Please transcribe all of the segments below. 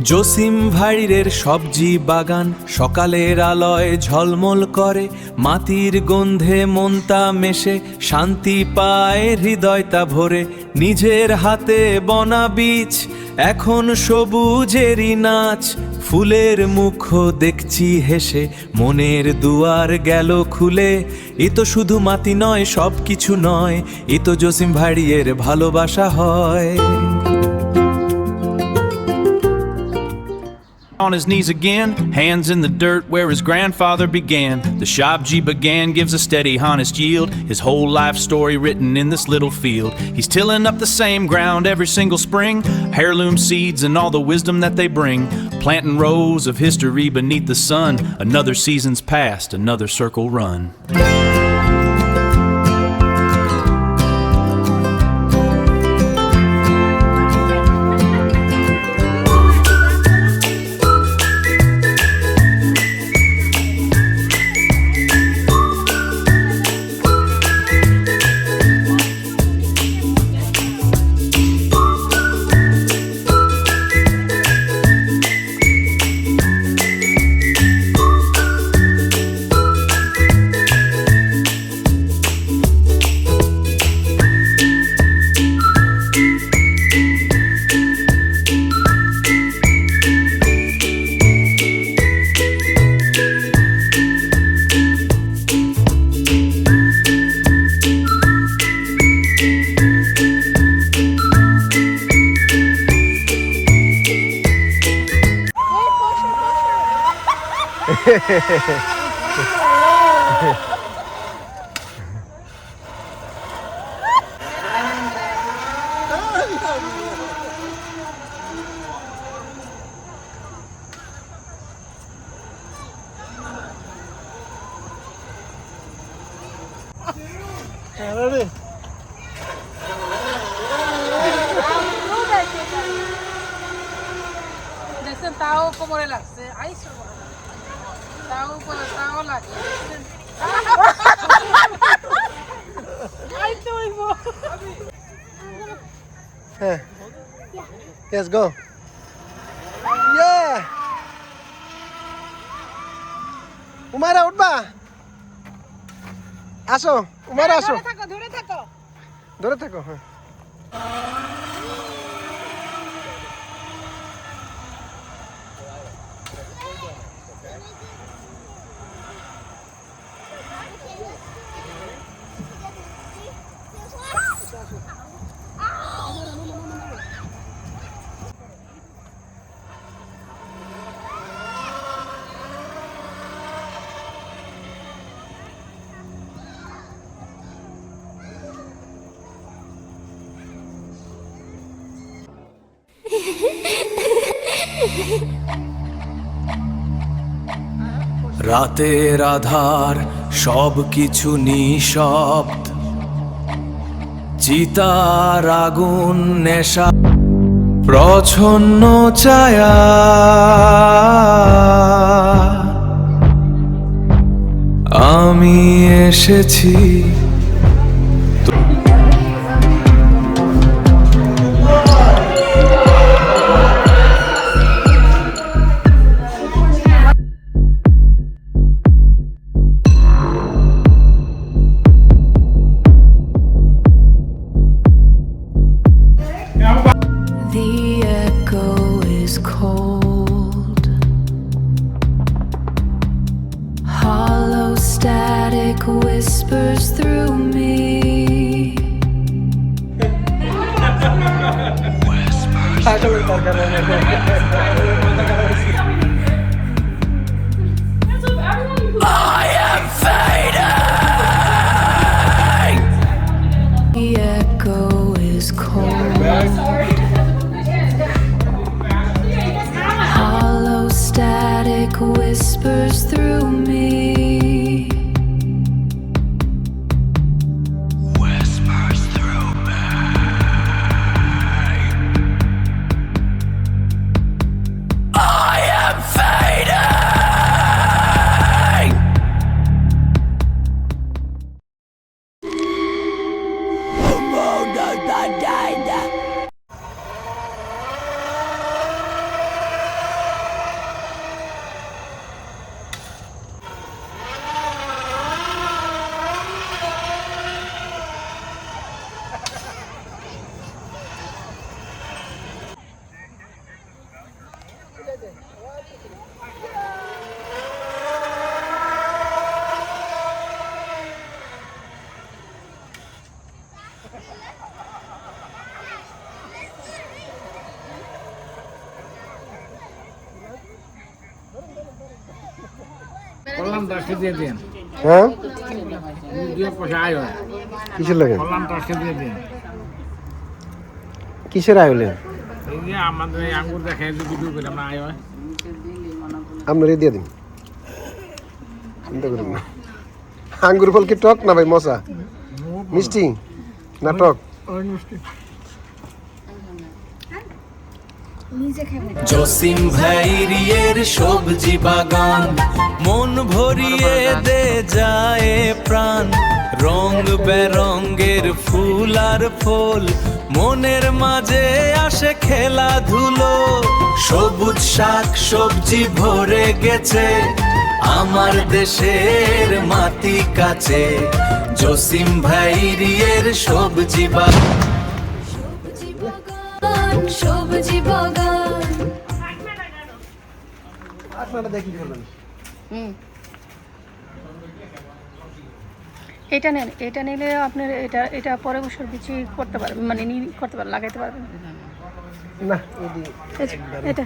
জসিম ভাইরের সবজি বাগান সকালের আলোয় ঝলমল করে, মাটির গন্ধে মনটা মেশে, শান্তি পায় হৃদয়টা ভরে। নিজের হাতে বনা বীজ এখন সবুজেরই নাচ, ফুলের মুখ দেখছি হেসে, মনের দুয়ার গেল খুলে। এ তো শুধু মাটি নয়, সব কিছু নয়, এ তো জসিম ভাইয়ের ভালোবাসা হয়। On his knees again, hands in the dirt where his grandfather began. The Shabji Bagan gives a steady, honest yield, his whole life story written in this little field. He's tilling up the same ground every single spring, heirloom seeds and all the wisdom that they bring. Planting rows of history beneath the sun, another season's past, another circle run. দেখছেন তাও কোমরে লাগছে, আইসো তাও উপরে তাও লাগে আইতে হইব। হ্যাঁ, yes go. Yeah. উমারা উঠবা, আসো উমারা আসো, ধরে থাকো ধরে থাকো ধরে থাকো। হ্যাঁ রাতের আধার সব কিছু নিঃশব্দ, চিতার আগুন নেশা প্রচ্ছন্ন ছায়া, আমি এসেছি whispers through me. I am fading. The echo is cold. Hollow static whispers through me. কল্যাণ ট্রাস্টে দিয়ে দিন হ্যাঁ দিয়ে পয়সা আয় হয় কিসের লাগে কল্যাণ ট্রাস্টে দিয়ে দিন কিসের আয় হলেন এই যে আমাদের এই আঙ্গুর দেখে যে ভিডিও করে আমরা আয় হয় আপনারে দিয়ে দিন চিন্তা করেন না আঙ্গুর ফল কি টক না ভাই মশা মিষ্টি না টক জসিম ভাইয়ের সবজি বাগান মন ভরিয়ে দে যায় প্রাণ রং বেরঙ্গের ফুল আর ফল মনের মাঝে আসে খেলাধুলো সবুজ শাক সবজি ভরে গেছে আমার দেশের মাটি কাছে জসিম ভাইয়ের সবজি বাগান সবজি বাগান আপনারা দেখি ফেলেন এটা নেন, এটা নিলে আপনার এটা পরে বছর বিচি করতে পারবেন, মানে করতে পারবেন, লাগাইতে পারবেন। না এটা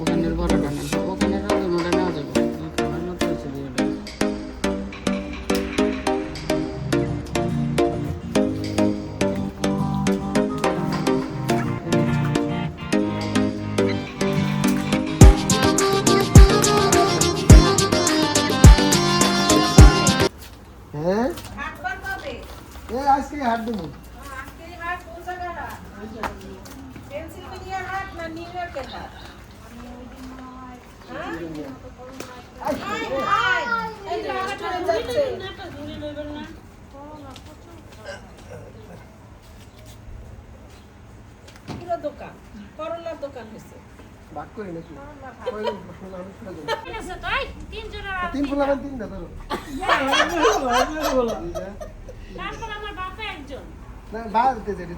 ওখানের বড়টা নেন, ওখানের ওটা নেওয়া যাবে খাবার মতো হচ্ছে দিয়ে দেবেন। হ্যাঁ আজকে হাট দেবো দোকান করলার দোকান হয়েছে ভাগ করি নাকি তিন ফুলাবেন তিনটা ধরো না বাড়তে যেতে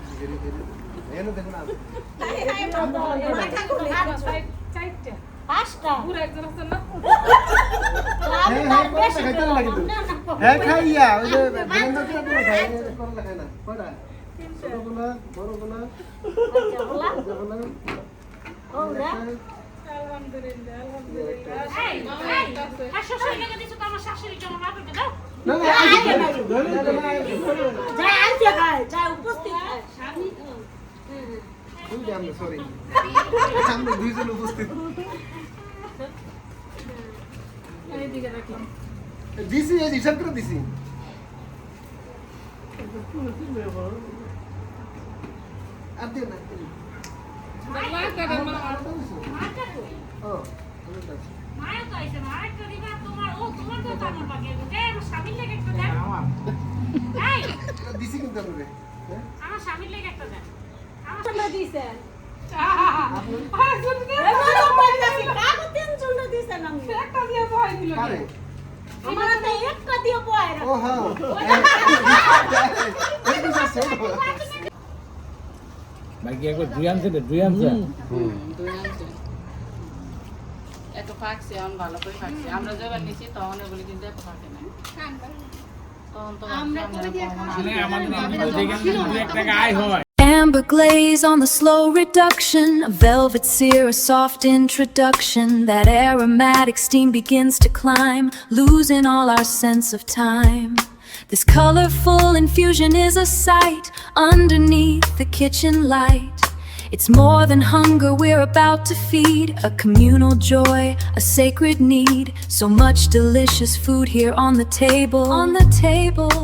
এনে দেখুন আমি হ্যাঁ খাইয়া ওই যে ব্লেন্ডার দিয়ে দিলে খাই করলা খাই না কয়টা ছোট গোলা বড় গোলা সরি আমরা দুইজন উপস্থিত দিছি এই হিসাব করে দিছি আর দিও না দিছি কিন্তু বাকি একবার দুই আনছে এত ফাঁকছে এখন ভালো করে ফাঁকছে আমরা যখন নিচ্ছি তখন এগুলি কিন্তু এত ফাঁকে না তখন তো আমাদের যেখানে 2 টাকা আয় হয় Amber glaze on the slow reduction, a velvet sear, a soft introduction. That aromatic steam begins to climb, losing all our sense of time. This colorful infusion is a sight underneath the kitchen light. It's more than hunger we're about to feed, a communal joy, a sacred need. So much delicious food here on the table. On the table.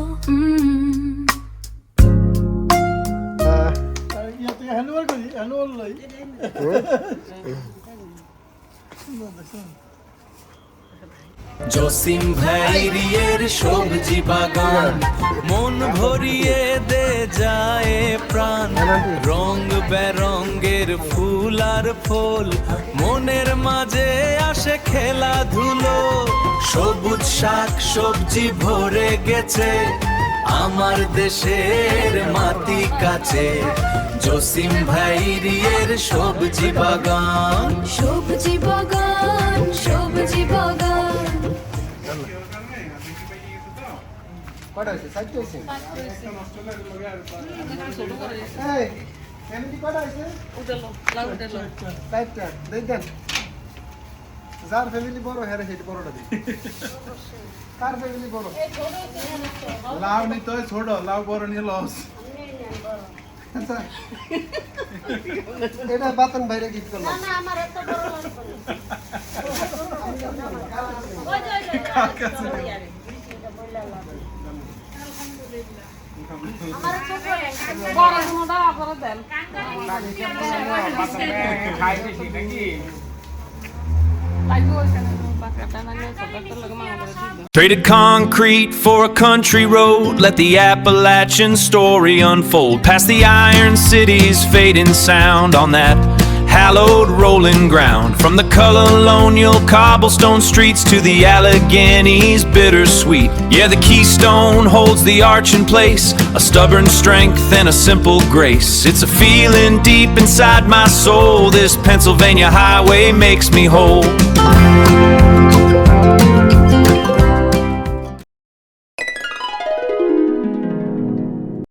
Jasim ভাইয়ের সবজি বাগান মন ভরিয়ে দে যায় প্রাণ, রং বেরঙ্গের ফুল আর ফল মনের মাঝে আসে খেলাধুলো। সবুজ শাক সবজি ভরে গেছে আমার দেশের মাটি কাছে, জসিম ভাইয়ের সবজি বাগান। সবজি বাগান, সবজি বাগান। কয়টা হয়েছে? 4টা হয়েছে। এই, ফ্যামিলি কয়টা হয়েছে? উঠেলো, লাউ উঠেলো। 4টা, দেন। যার ফ্যামিলি বড় হ্যাঁ সেটা বড়টা দিন। কার ফ্যামিলি বড়? লাউ নিতে হয় ছোট, লাউ বড় নিয়ে লস। আচ্ছা। এটা বাতন ভাইরে গিফট করলাম। না আমার এত বড় লাগবে আমার ছোট বড় কোনটা করে দেন। খাই বেশি নাকি? লাগবে ওখানে বাকাটা না নিয়ে সবটা লাগে মামা করে দিবে। Traded concrete for a country road, let the Appalachian story unfold. Past the iron city's fading sound on that hallowed rolling ground. From the colonial cobblestone streets to the Alleghenies bittersweet. Yeah, the keystone holds the arch in place, a stubborn strength and a simple grace. It's a feeling deep inside my soul, this Pennsylvania highway makes me whole.